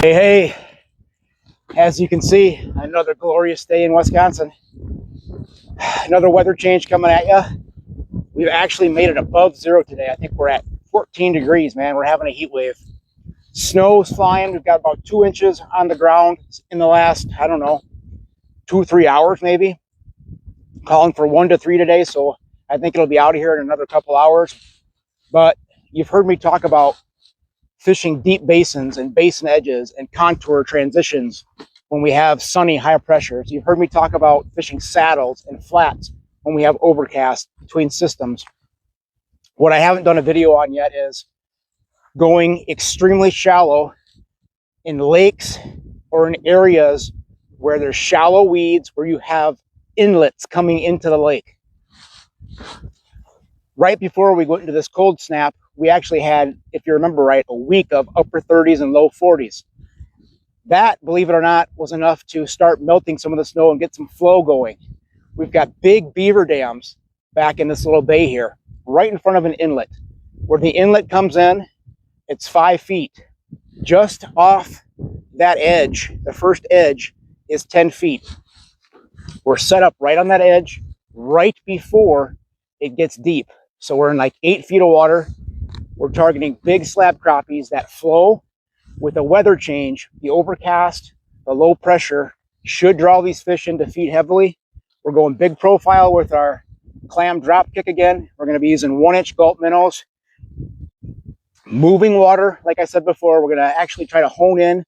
Hey, hey, as you can see, another glorious day in Wisconsin. Another weather change coming at you. We've actually made it above zero today. I think we're at 14 degrees, man. We're having a heat wave. Snow's flying. We've got about 2 inches on the ground in the last, I don't know, 2-3 hours maybe. Calling for 1 to 3 today, so I think it'll be out of here in another couple hours. But you've heard me talk about fishing deep basins and basin edges and contour transitions when we have sunny high pressures. You've heard me talk about fishing saddles and flats when we have overcast between systems. What I haven't done a video on yet is going extremely shallow in lakes or in areas where there's shallow weeds, where you have inlets coming into the lake. Right before we went into this cold snap, we actually had, if you remember right, a week of upper 30s and low 40s. That, believe it or not, was enough to start melting some of the snow and get some flow going. We've got big beaver dams back in this little bay here, right in front of an inlet. Where the inlet comes in, it's 5 feet. Just off that edge, the first edge, is 10 feet. We're set up right on that edge, right before it gets deep. So we're in like 8 feet of water. We're targeting big slab crappies that flow. With a weather change, the overcast, the low pressure should draw these fish in to feed heavily. We're going big profile with our clam drop kick again. We're going to be using 1-inch gulp minnows. Moving water, like I said before, we're going to actually try to hone in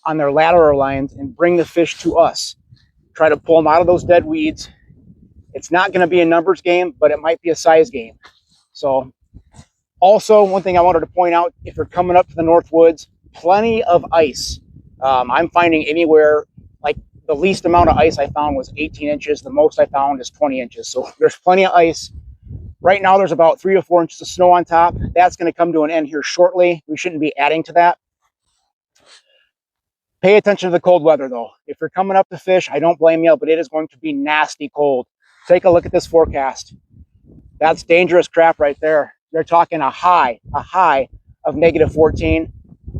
on their lateral lines and bring the fish to us. Try to pull them out of those dead weeds. It's not going to be a numbers game, but it might be a size game. So, also, one thing I wanted to point out, if you're coming up to the North Woods, plenty of ice. I'm finding anywhere, like the least amount of ice I found was 18 inches. The most I found is 20 inches. So there's plenty of ice. Right now, there's about 3 to 4 inches of snow on top. That's going to come to an end here shortly. We shouldn't be adding to that. Pay attention to the cold weather, though. If you're coming up to fish, I don't blame you, but it is going to be nasty cold. Take a look at this forecast. That's dangerous crap right there. They're talking a high of -14,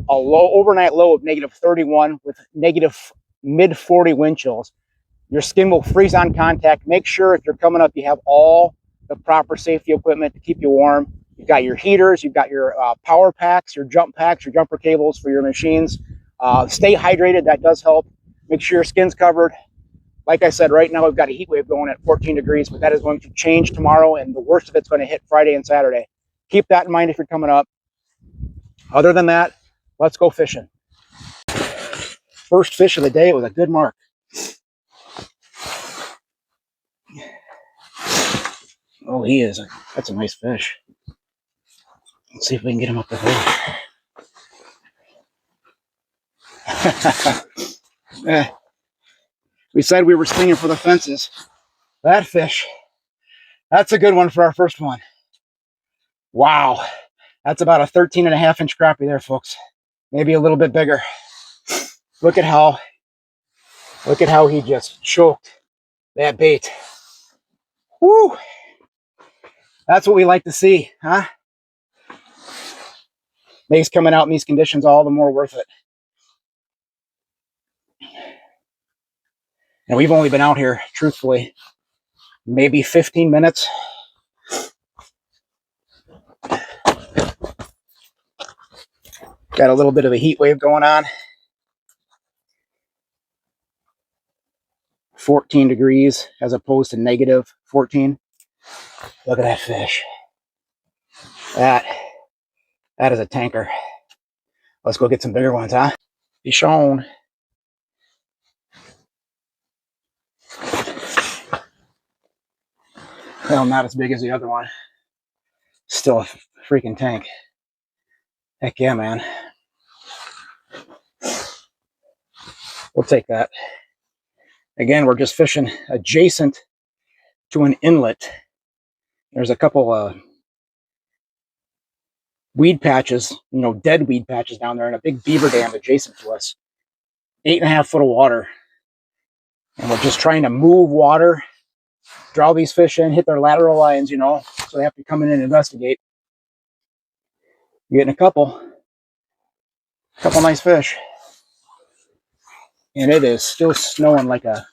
a low overnight low of -31 with negative mid-40 wind chills. Your skin will freeze on contact. Make sure if you're coming up, you have all the proper safety equipment to keep you warm. You've got your heaters, you've got your power packs, your jump packs, your jumper cables for your machines. Stay hydrated, that does help. Make sure your skin's covered. Like I said, right now we've got a heat wave going at 14 degrees, but that is going to change tomorrow, and the worst of it's going to hit Friday and Saturday. Keep that in mind if you're coming up. Other than that, let's go fishing. First fish of the day was a good mark. Oh, he is. That's a nice fish. Let's see if we can get him up the hill. We said we were swinging for the fences. That fish, that's a good one for our first one. Wow. That's about a 13.5-inch crappie there, folks. Maybe a little bit bigger. Look at how he just choked that bait. Woo! That's what we like to see, huh? Makes coming out in these conditions all the more worth it. And we've only been out here, truthfully, maybe 15 minutes. Got a little bit of a heat wave going on. 14 degrees as opposed to -14. Look at that fish. That is a tanker. Let's go get some bigger ones, huh? Be shown. Well, not as big as the other one. Still a freaking tank. Heck yeah, man. We'll take that. Again, we're just fishing adjacent to an inlet. There's a couple weed patches, dead weed patches down there, and a big beaver dam adjacent to us. 8.5 foot of water. And we're just trying to move water, draw these fish in, hit their lateral lines, so they have to come in and investigate. Getting a couple nice fish. And it is still snowing like a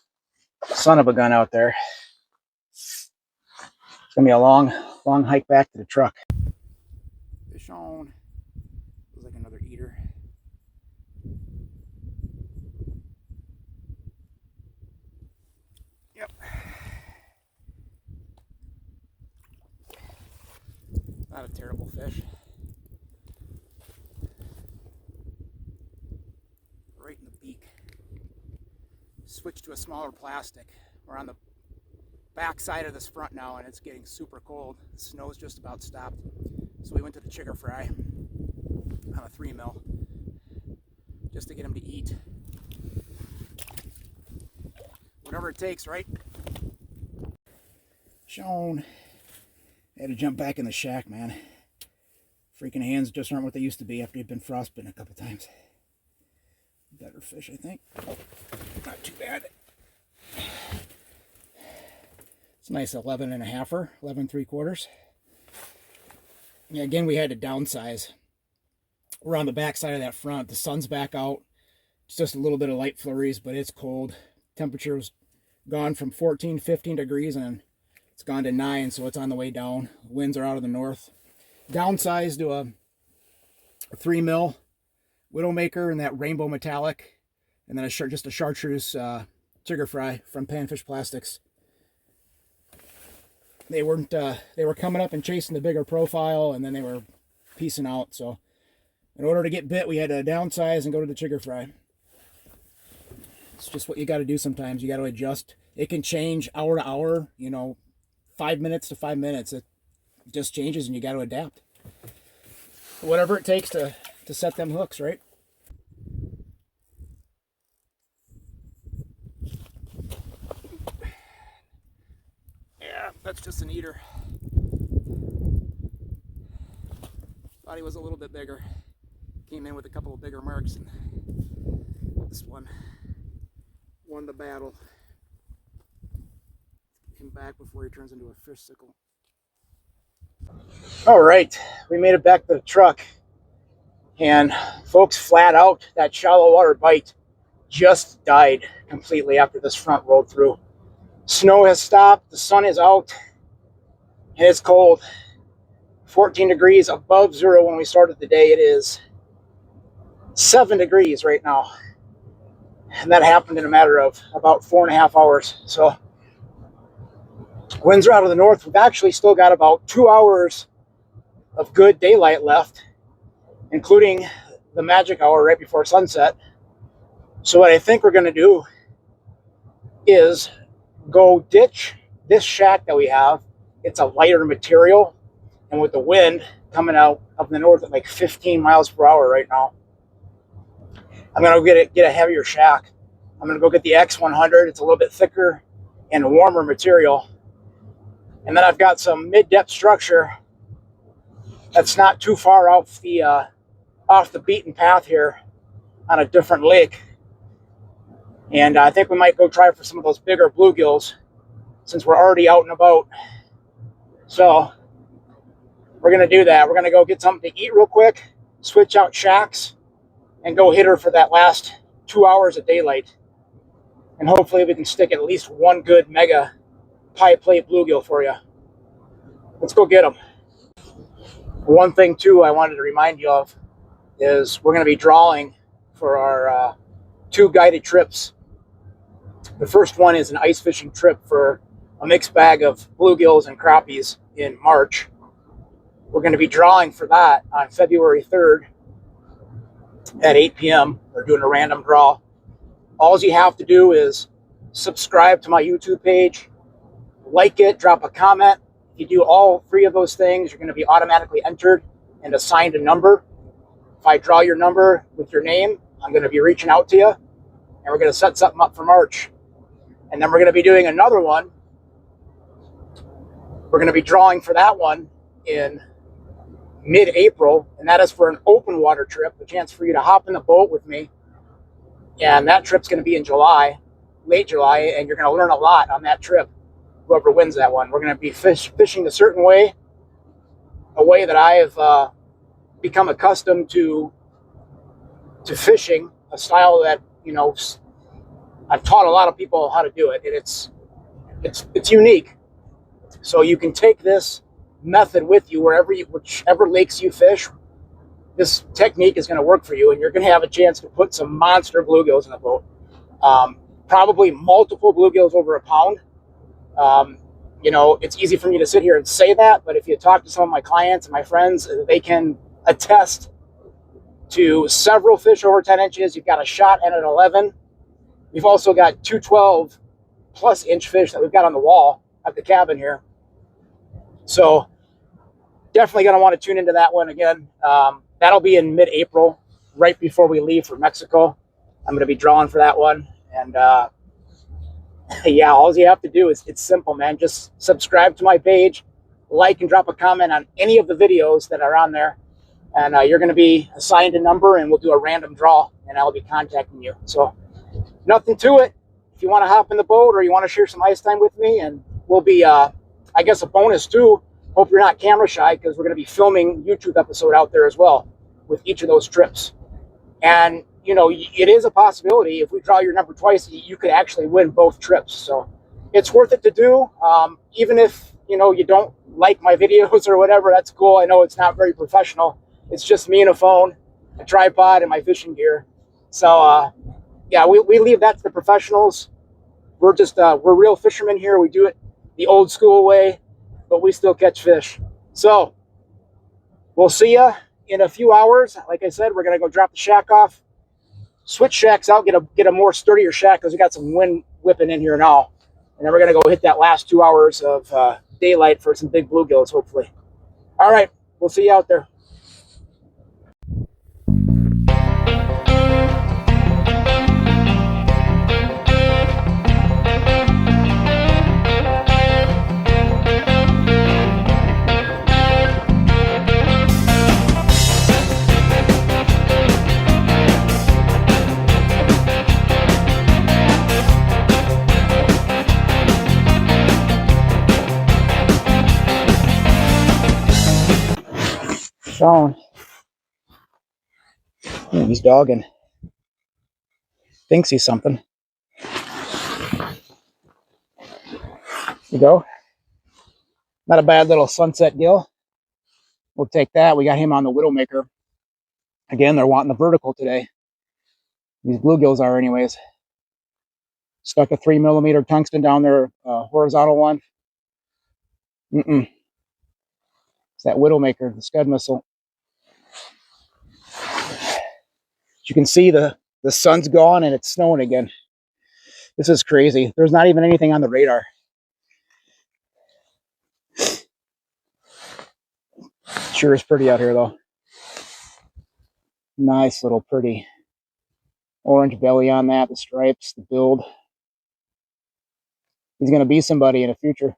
son of a gun out there. It's gonna be a long hike back to the truck. Fish on. Looks like another eater. Yep. Not a terrible fish. Right in the beak. Switched to a smaller plastic. We're on the back side of this front now, and it's getting super cold. The snow's just about stopped. So we went to the chigger fry on a 3mm just to get him to eat. Whatever it takes, right? Shown. I had to jump back in the shack, man. Freaking hands just aren't what they used to be after you've been frostbitten a couple times. Better fish, I think. Oh, not too bad. It's a nice 11.5-er, 11 3/4. Yeah, again, we had to downsize. We're on the back side of that front. The sun's back out. It's just a little bit of light flurries, but it's cold. Temperature was gone from 14, 15 degrees, and it's gone to 9, so it's on the way down. Winds are out of the north. Downsized to a 3mm Widowmaker in that rainbow metallic, and then just a chartreuse chigger fry from Panfish Plastics. They were coming up and chasing the bigger profile, and then they were piecing out. So in order to get bit, we had to downsize and go to the chigger fry. It's just what you got to do sometimes. You got to adjust. It can change hour to hour, 5 minutes to 5 minutes. It just changes, and you got to adapt. Whatever it takes to set them hooks, right? Yeah, that's just an eater. Thought he was a little bit bigger. Came in with a couple of bigger marks, and this one won the battle. Get him back before he turns into a fish sickle. All right, we made it back to the truck, and folks, flat out, that shallow water bite just died completely after this front rolled through. Snow has stopped, the sun is out, and it's cold. 14 degrees above zero when we started the day. It is 7 degrees right now, and that happened in a matter of about 4.5 hours. So winds are out of the north. We've actually still got about 2 hours of good daylight left, including the magic hour right before sunset. So what I think we're going to do is go ditch this shack that we have. It's a lighter material, and with the wind coming out of the north at like 15 miles per hour right now, I'm going to get a heavier shack. I'm going to go get the X100. It's a little bit thicker and warmer material. And then I've got some mid-depth structure that's not too far off the beaten path here on a different lake. And I think we might go try for some of those bigger bluegills since we're already out and about. So we're going to do that. We're going to go get something to eat real quick, switch out shacks, and go hit her for that last 2 hours of daylight. And hopefully we can stick at least one good mega pie plate bluegill for you. Let's go get them. One thing, too, I wanted to remind you of is we're going to be drawing for our 2 guided trips. The first one is an ice fishing trip for a mixed bag of bluegills and crappies in March. We're going to be drawing for that on February 3rd at 8 p.m. We're doing a random draw. All you have to do is subscribe to my YouTube page, like it, drop a comment. If you do all 3 of those things, you're going to be automatically entered and assigned a number. If I draw your number with your name, I'm going to be reaching out to you, and we're going to set something up for March. And then we're going to be doing another one. We're going to be drawing for that one in mid-April, and that is for an open water trip, a chance for you to hop in the boat with me. And that trip's going to be in July, late July, and you're going to learn a lot on that trip, whoever wins that one. We're going to be fishing a certain way, a way that I have become accustomed to fishing, a style that, I've taught a lot of people how to do it, and it's unique. So you can take this method with you whichever lakes you fish. This technique is going to work for you, and you're going to have a chance to put some monster bluegills in the boat. Probably multiple bluegills over a pound. You know, it's easy for me to sit here and say that, but if you talk to some of my clients and my friends, they can attest to several fish over 10 inches. You've got a shot and an 11. We've also got 212 plus inch fish that we've got on the wall at the cabin here. So definitely going to want to tune into that one again. That'll be in mid-April, right before we leave for Mexico. I'm going to be drawing for that one. And yeah, all you have to do is, it's simple, man. Just subscribe to my page, like and drop a comment on any of the videos that are on there. And you're going to be assigned a number, and we'll do a random draw, and I'll be contacting you. So nothing to it. If you want to hop in the boat or you want to share some ice time with me, and we'll be, I guess, a bonus too. Hope you're not camera shy, because we're going to be filming YouTube episode out there as well with each of those trips. And, you know, it is a possibility if we draw your number twice, you could actually win both trips. So it's worth it to do. Even if, you know, you don't like my videos or whatever, that's cool. I know it's not very professional. It's just me and a phone, a tripod, and my fishing gear. So, yeah, we leave that to the professionals. We're just, we're real fishermen here. We do it the old school way, but we still catch fish. So we'll see you in a few hours. Like I said, we're going to go drop the shack off, switch shacks out, get a more sturdier shack, because we got some wind whipping in here now. And then we're going to go hit that last 2 hours of daylight for some big bluegills, hopefully. All right, we'll see you out there. Sean. He's dogging. Thinks he's something. You go. Not a bad little sunset gill. We'll take that. We got him on the Widowmaker. Again, they're wanting the vertical today. These bluegills are anyways. Stuck a 3mm tungsten down there, horizontal one. It's that Widowmaker, the Scud missile. As you can see, the sun's gone and it's snowing again. This is crazy. There's not even anything on the radar. Sure is pretty out here, though. Nice little pretty orange belly on that, the stripes, the build. He's going to be somebody in the future.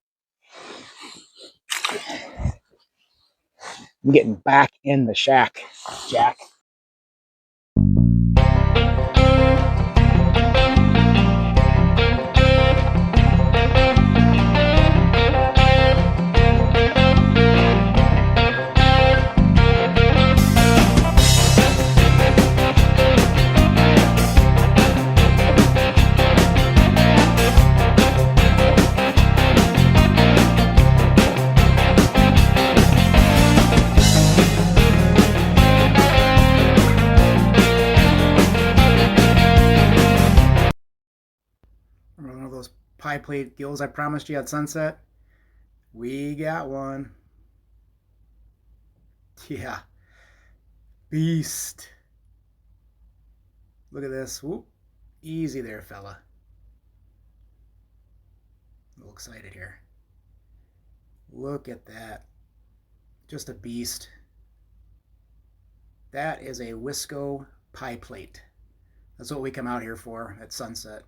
I'm getting back in the shack, Jack. One of those pie plate gills I promised you at sunset. We got one. Yeah. Beast. Look at this. Whoop. Easy there, fella. A little excited here. Look at that. Just a beast. That is a Wisco pie plate. That's what we come out here for at sunset.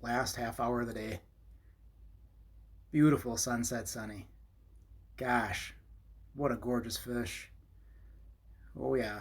Last half hour of the day. Beautiful sunset, sunny. Gosh, what a gorgeous fish. Oh yeah.